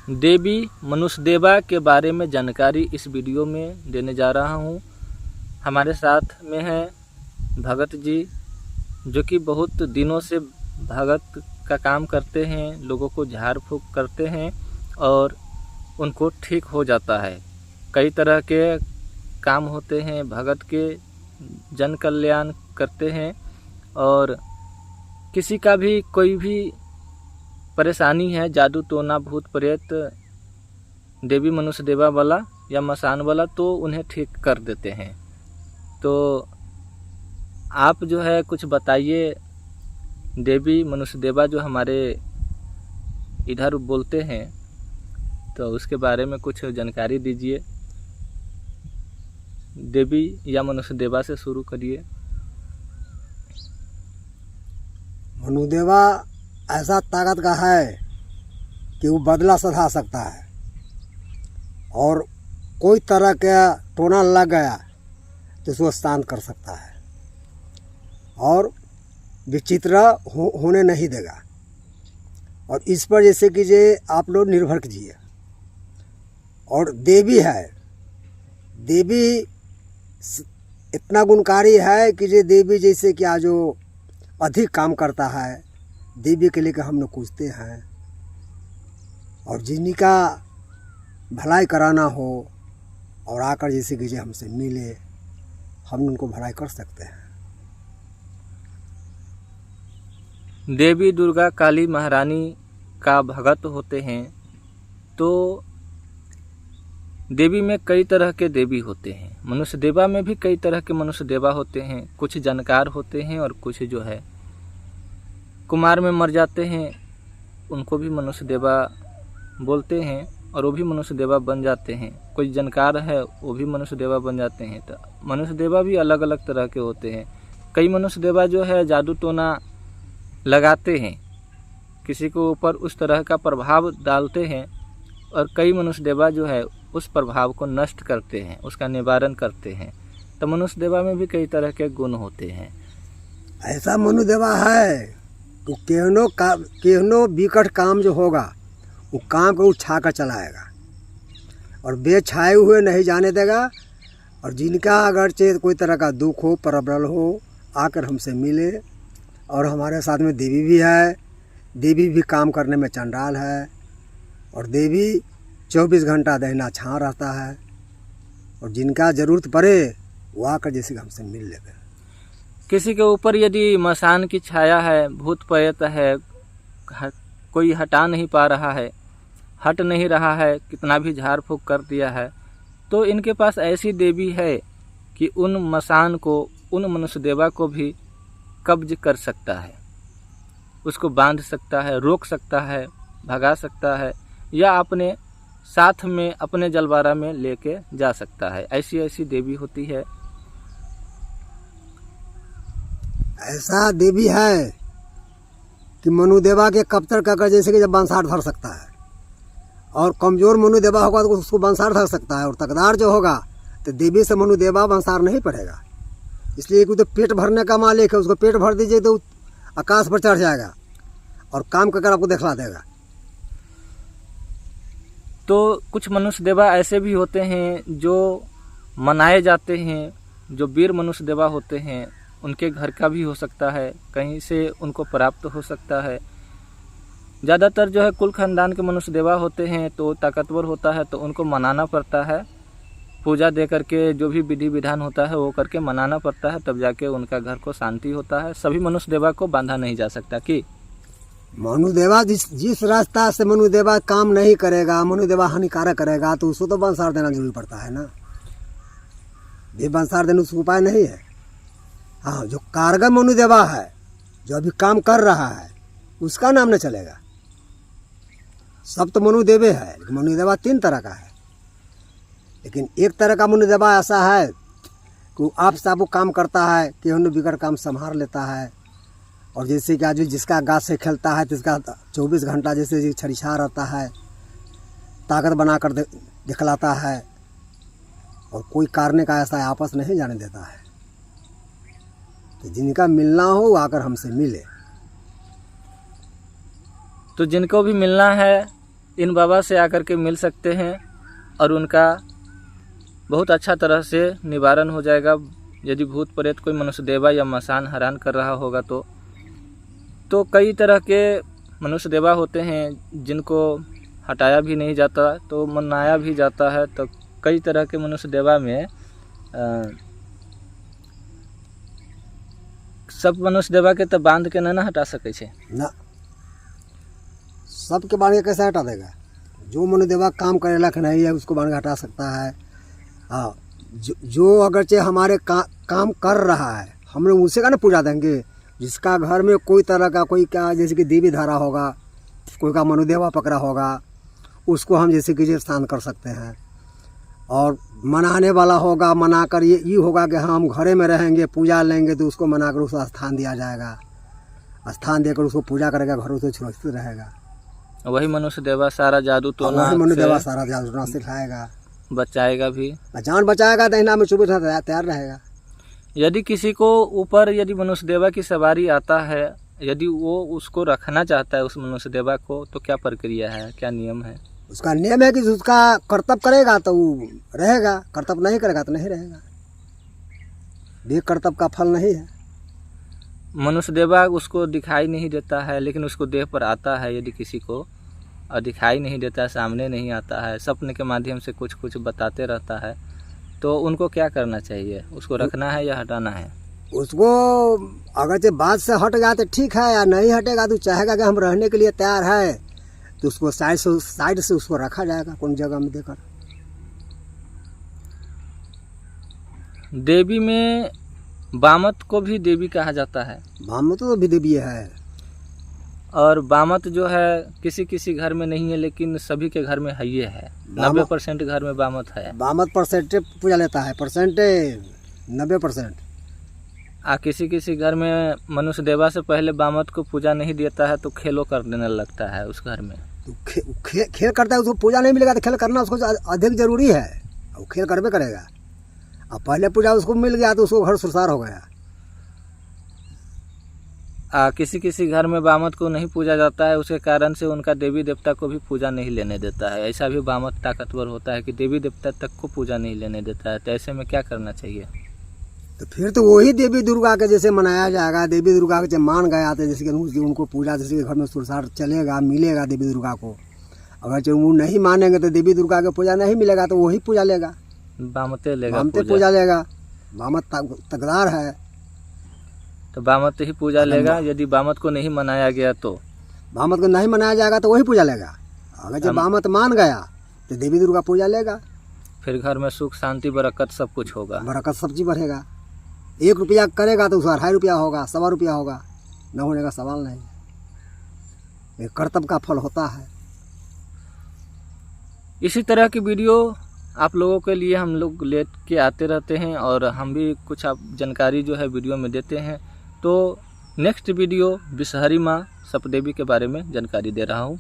देवी मनुष्यदेवा के बारे में जानकारी इस वीडियो में देने जा रहा हूँ। हमारे साथ में है भगत जी, जो कि बहुत दिनों से भगत का काम करते हैं, लोगों को झाड़ फूँक करते हैं और उनको ठीक हो जाता है। कई तरह के काम होते हैं, भगत के जन कल्याण करते हैं और किसी का भी कोई भी परेशानी है, जादू टोना भूत प्रेत देवी मनुष्यदेवा वाला या मसान वाला, तो उन्हें ठीक कर देते हैं। तो आप जो है कुछ बताइए, देवी मनुष्यदेवा जो हमारे इधर बोलते हैं तो उसके बारे में कुछ जानकारी दीजिए। देवी या मनुष्यदेवा से शुरू करिए। मनुदेवा ऐसा ताकत का है कि वो बदला सधा सकता है और कोई तरह का टोना लग गया तो उसको शांत कर सकता है और विचित्र होने नहीं देगा। और इस पर जैसे कि जे आप लोग निर्भर कीजिए। और देवी है, देवी इतना गुणकारी है कि जे देवी जैसे कि आज जो अधिक काम करता है, देवी के लिए हम लोग पूछते हैं और जिनका भलाई कराना हो और आकर जैसे कि हमसे मिले, हम उनको भलाई कर सकते हैं। देवी दुर्गा काली महारानी का भगत होते हैं तो देवी में कई तरह के देवी होते हैं। मनुष्यदेवा में भी कई तरह के मनुष्यदेवा होते हैं। कुछ जानकार होते हैं और कुछ जो है कुमार में मर जाते हैं, उनको भी मनुष्यदेवा बोलते हैं और वो भी मनुष्यदेवा बन जाते हैं। कोई जानकार है वो भी मनुष्यदेवा बन जाते हैं। तो मनुष्यदेवा भी अलग अलग तरह के होते हैं। कई मनुष्यदेवा जो है जादू टोना लगाते हैं, किसी के ऊपर उस तरह का प्रभाव डालते हैं और कई मनुष्यदेवा जो है उस प्रभाव को नष्ट करते हैं, उसका निवारण करते हैं। तो मनुष्यदेवा में भी कई तरह के गुण होते हैं। ऐसा मनुदेवा है तो केहनो विकट काम जो होगा वो काम को उठा कर चलाएगा और बेछाए हुए नहीं जाने देगा। और जिनका अगर चाहे कोई तरह का दुख हो, प्रबल हो, आकर हमसे मिले। और हमारे साथ में देवी भी है। देवी भी काम करने में चंडाल है और देवी 24 घंटा दहिना छाँ रहता है। और जिनका ज़रूरत पड़े वो आकर जैसे हमसे मिल लेते। किसी के ऊपर यदि मसान की छाया है, भूत प्रेत है, कोई हटा नहीं पा रहा है, हट नहीं रहा है, कितना भी झाड़ फूँक कर दिया है, तो इनके पास ऐसी देवी है कि उन मसान को, उन मनुष्यदेवा को भी कब्ज कर सकता है, उसको बांध सकता है, रोक सकता है, भगा सकता है या अपने साथ में अपने जलवारा में लेके जा सकता है। ऐसी ऐसी देवी होती है। ऐसा देवी है कि मनुदेवा के कब्तर कर जैसे कि जब बंसार धर सकता है और कमज़ोर मनुदेवा होगा तो उसको बंसार धर सकता है। और तकदार जो होगा तो देवी से मनुदेवा बंसार नहीं पड़ेगा। इसलिए कि तो पेट भरने का मालिक है, उसको पेट भर दीजिए तो आकाश पर चढ़ जाएगा और काम कर आपको दिखला देगा। तो कुछ मनुष्यदेवा ऐसे भी होते हैं जो मनाए जाते हैं, जो वीर मनुष्यदेवा होते हैं। उनके घर का भी हो सकता है, कहीं से उनको प्राप्त हो सकता है। ज़्यादातर जो है कुल खानदान के मनुष्यदेवा होते हैं तो ताकतवर होता है, तो उनको मनाना पड़ता है। पूजा दे करके जो भी विधि विधान होता है वो करके मनाना पड़ता है, तब जाके उनका घर को शांति होता है। सभी मनुष्यदेवा को बांधा नहीं जा सकता। कि मनुदेवा जिस रास्ता से मनुदेवा काम नहीं करेगा, मनुदेवा हानिकारक करेगा, तो उसको तो बंसार देना जरूरी पड़ता है ना। ये बंसार देने उसका उपाय नहीं है। हाँ, जो कारगर मनुदेवा है, जो अभी काम कर रहा है, उसका नाम न चलेगा। सब तो मनुदेवे है, लेकिन मनुदेवा 3 तरह का है। लेकिन एक तरह का मनुदेवा ऐसा है कि वो आप सब वो काम करता है कि उन्हें बिगड़ काम संभाल लेता है। और जैसे कि आज जिसका गाछ से खेलता है तो इसका 24 घंटा जैसे छरिछा रहता है, ताकत बना कर दिखलाता है और कोई कारने का ऐसा आपस नहीं जाने देता है। तो जिनका मिलना हो आकर हमसे मिले। तो जिनको भी मिलना है इन बाबा से आकर के मिल सकते हैं और उनका बहुत अच्छा तरह से निवारण हो जाएगा। यदि भूत प्रेत कोई मनुष्य देवा या मसान हैरान कर रहा होगा तो कई तरह के मनुष्य देवा होते हैं जिनको हटाया भी नहीं जाता तो मनाया भी जाता है। तो कई तरह के मनुष्य देवा में सब मनुष्य देवा के तो बांध के ना हटा सके छे ना, सबके बांध के कैसे हटा देगा? जो मनुष्य देवा काम करेला कि नहीं है उसको बांध के हटा सकता है। हाँ, जो अगरचे हमारे काम कर रहा है हम लोग उसे का ना पूजा देंगे। जिसका घर में कोई तरह का कोई क्या जैसे कि देवी धारा होगा, कोई का मनुदेवा पकड़ा होगा, उसको हम जैसे कि स्थान कर सकते हैं। और मनाने वाला होगा, मनाकर ये होगा कि हम घरे में रहेंगे पूजा लेंगे तो उसको मनाकर उसको स्थान दिया जाएगा। स्थान देकर उसको पूजा करेगा, घर उसे सुरक्षित रहेगा। वही मनुष्य देवा सारा जादू टोना वही मनुष्य देवा सारा जादू टोना सिखाएगा, बचाएगा भी, जान बचाएगा, दहिना में चुप तैयार रहेगा। यदि किसी को ऊपर यदि मनुष्य देवा की सवारी आता है, यदि वो उसको रखना चाहता है उस मनुष्य देवा को, तो क्या प्रक्रिया है, क्या नियम है? उसका नियम है कि उसका कर्तव्य करेगा तो वो रहेगा, कर्तव्य नहीं करेगा तो नहीं रहेगा। ये कर्तव्य का फल नहीं है। मनुष्य देवा उसको दिखाई नहीं देता है लेकिन उसको देह पर आता है। यदि किसी को और दिखाई नहीं देता है, सामने नहीं आता है, सपने के माध्यम से कुछ कुछ बताते रहता है, तो उनको क्या करना चाहिए? उसको रखना है या हटाना है? उसको अगर जो बात से हट गया तो ठीक है, या नहीं हटेगा तो चाहेगा कि हम रहने के लिए तैयार है तो उसको साइड से उसको रखा जाएगा कौन जगह में देकर। देवी में बामत को भी देवी कहा जाता है। बामत तो भी देवी है। और बामत जो है किसी किसी घर में नहीं है लेकिन सभी के घर में है, ये है 90% घर में बामत है। बामत परसेंट पूजा लेता है, परसेंट 90%। किसी किसी घर में मनुष्य देवा से पहले बामत को पूजा नहीं देता है तो खेलो कर देने लगता है उस घर में। तो खेल करता है, उसको पूजा नहीं मिलेगा तो खेल करना उसको अधिक जरूरी है। वो खेल करबे करेगा। अब पहले पूजा उसको मिल गया तो उसको घर सुरसार हो गया। किसी किसी घर में बामत को नहीं पूजा जाता है, उसके कारण से उनका देवी देवता को भी पूजा नहीं लेने देता है। ऐसा भी बामत ताकतवर होता है कि देवी देवता तक को पूजा नहीं लेने देता है। तो ऐसे में क्या करना चाहिए? तो फिर तो वही देवी दुर्गा के जैसे मनाया जाएगा। देवी दुर्गा के जब मान गया तो जैसे कि उनको पूजा जैसे घर में सुरसार चलेगा, मिलेगा देवी दुर्गा को। अगर जो वो नहीं मानेंगे तो देवी दुर्गा के पूजा नहीं मिलेगा तो वही पूजा लेगा, बामते लेगा, बामते पूजा लेगा। बामत तकदार है तो बामत ही पूजा लेगा। यदि बामत को नहीं मनाया गया तो बामत को नहीं मनाया जाएगा तो वही पूजा लेगा। अगर जब बामत मान गया तो देवी दुर्गा पूजा लेगा। फिर घर में सुख शांति बरकत सब कुछ होगा, बरकत सब चीज बढ़ेगा। 1 रुपया करेगा तो उसका 2.5 रुपया होगा, 1.25 रुपया होगा, न होने का सवाल नहीं। ये कर्तव्य का फल होता है। इसी तरह की वीडियो आप लोगों के लिए हम लोग ले के आते रहते हैं और हम भी कुछ आप जानकारी जो है वीडियो में देते हैं। तो नेक्स्ट वीडियो विषहरी माँ सपदेवी के बारे में जानकारी दे रहा हूँ।